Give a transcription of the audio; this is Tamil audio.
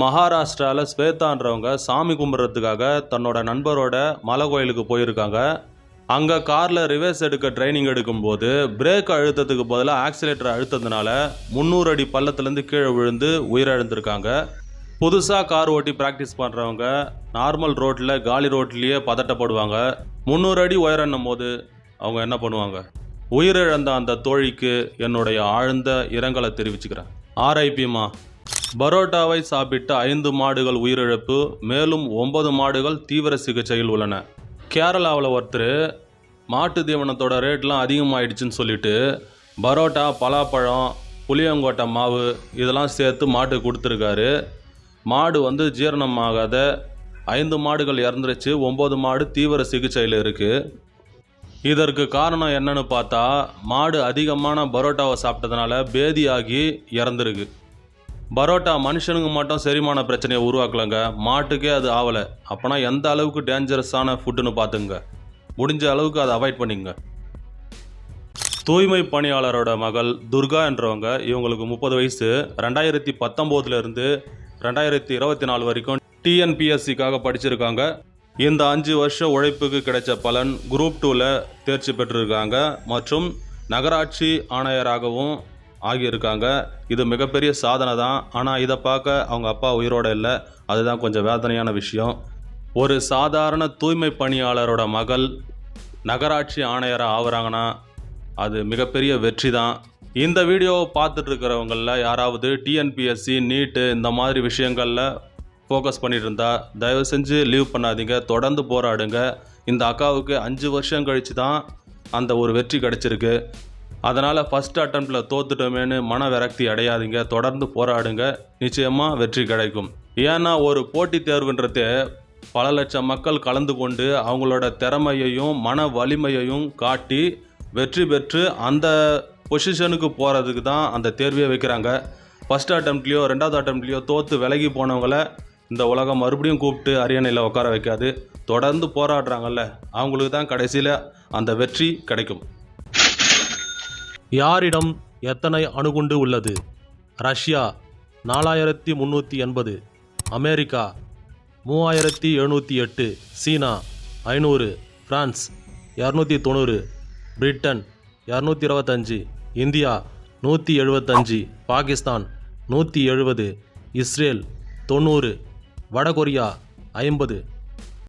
மகாராஷ்டிராவில் ஸ்வேதான்றவங்க சாமி கும்பிட்றதுக்காக தன்னோட நண்பரோட மலை கோயிலுக்கு போயிருக்காங்க. அங்கே காரில் ரிவர்ஸ் எடுக்க ட்ரைனிங் எடுக்கும்போது பிரேக் அழுத்தத்துக்கு பதிலாக ஆக்சிலேட்டர் அழுத்ததுனால 300 அடி பள்ளத்துலேருந்து கீழே விழுந்து உயிரிழந்திருக்காங்க. புதுசாக கார் ஓட்டி ப்ராக்டிஸ் பண்ணுறவங்க நார்மல் ரோட்டில் காலி ரோட்லேயே பதட்டப்படுவாங்க. 300 அடி உயரன்னும் போது அவங்க என்ன பண்ணுவாங்க? உயிரிழந்த அந்த தோழிக்கு என்னுடைய ஆழ்ந்த இரங்கலை தெரிவிச்சுக்கிறேன். ஆர்ஐபிமா. பரோட்டாவை சாப்பிட்ட 5 மாடுகள் உயிரிழப்பு, மேலும் 9 மாடுகள் தீவிர சிகிச்சையில் உள்ளன. கேரளாவில் ஒருத்தர் மாட்டு தீவனத்தோட ரேட்லாம் அதிகமாகிடுச்சின்னு சொல்லிட்டு பரோட்டா, பலாப்பழம், புளியங்கொட்டை மாவு இதெல்லாம் சேர்த்து மாட்டு கொடுத்துருக்காரு. மாடு ஜீரணமாகாத 5 மாடுகள் இறந்துருச்சு, 9 மாடு தீவிர சிகிச்சையில் இருக்குது. இதற்கு காரணம் என்னன்னு பார்த்தா, மாடு அதிகமான பரோட்டாவை சாப்பிட்டதுனால பேதியாகி இறந்துருக்கு. பரோட்டா மனுஷனுக்கு மட்டும் செரிமான பிரச்சனையை உருவாக்கலைங்க, மாட்டுக்கே அது ஆகலை. அப்போனா எந்த அளவுக்கு டேஞ்சரஸான ஃபுட்டுன்னு பார்த்துங்க. முடிஞ்ச அளவுக்கு அதை அவாய்ட் பண்ணிங்க. தூய்மை பணியாளரோட மகள் துர்கா என்றவங்க, இவங்களுக்கு 30 வயசு. 2019 2024 வரைக்கும் டிஎன்பிஎஸ்சிக்காக படிச்சிருக்காங்க. இந்த 5 வருஷ உழைப்புக்கு கிடைச்ச பலன் குரூப் 2ல் தேர்ச்சி பெற்றிருக்காங்க மற்றும் நகராட்சி ஆணையராகவும் ஆகியிருக்காங்க. இது மிகப்பெரிய சாதனை தான். ஆனால் இதை பார்க்க அவங்க அப்பா உயிரோடு இல்லை. அதுதான் கொஞ்சம் வேதனையான விஷயம். ஒரு சாதாரண தூய்மை பணியாளரோட மகள் நகராட்சி ஆணையராக ஆகுறாங்கன்னா அது மிகப்பெரிய வெற்றி தான். இந்த வீடியோவை பார்த்துட்டு இருக்கிறவங்களில் யாராவது டிஎன்பிஎஸ்சி, நீட்டு இந்த மாதிரி விஷயங்களில் ஃபோக்கஸ் பண்ணிட்டு இருந்தா தயவு செஞ்சு லீவ் பண்ணாதீங்க, தொடர்ந்து போராடுங்க. இந்த அக்காவுக்கு 5 வருஷம் கழித்து தான் அந்த ஒரு வெற்றி கிடச்சிருக்கு. அதனால் ஃபஸ்ட் அட்டம்ப்டில் தோத்துட்டோமேனு மன விரக்தி அடையாதீங்க, தொடர்ந்து போராடுங்க, நிச்சயமாக வெற்றி கிடைக்கும். ஏன்னா ஒரு போட்டித் தேர்வுன்றதே பல லட்சம் மக்கள் கலந்து கொண்டு அவங்களோட திறமையையும் மன வலிமையையும் காட்டி வெற்றி பெற்று அந்த பொசிஷனுக்கு போகிறதுக்கு தான் அந்த தேர்வையே வைக்கிறாங்க. ஃபஸ்ட் அட்டம்ப்ட்லேயோ 2வது அட்டம்ப்ட்லேயோ தோற்று விலகி போனவங்கள இந்த உலகம் மறுபடியும் கூப்பிட்டு அரியணையில் உட்கார வைக்காது. தொடர்ந்து போராடுறாங்கல்ல, அவங்களுக்கு தான் கடைசியில் அந்த வெற்றி கிடைக்கும். யாரிடம் எத்தனை அணுகுண்டு உள்ளது? ரஷ்யா 4380, அமெரிக்கா 3708, சீனா 500, France 290, Britain 225, India 175, Pakistan 170, Israel 90, வடகொரியா 50,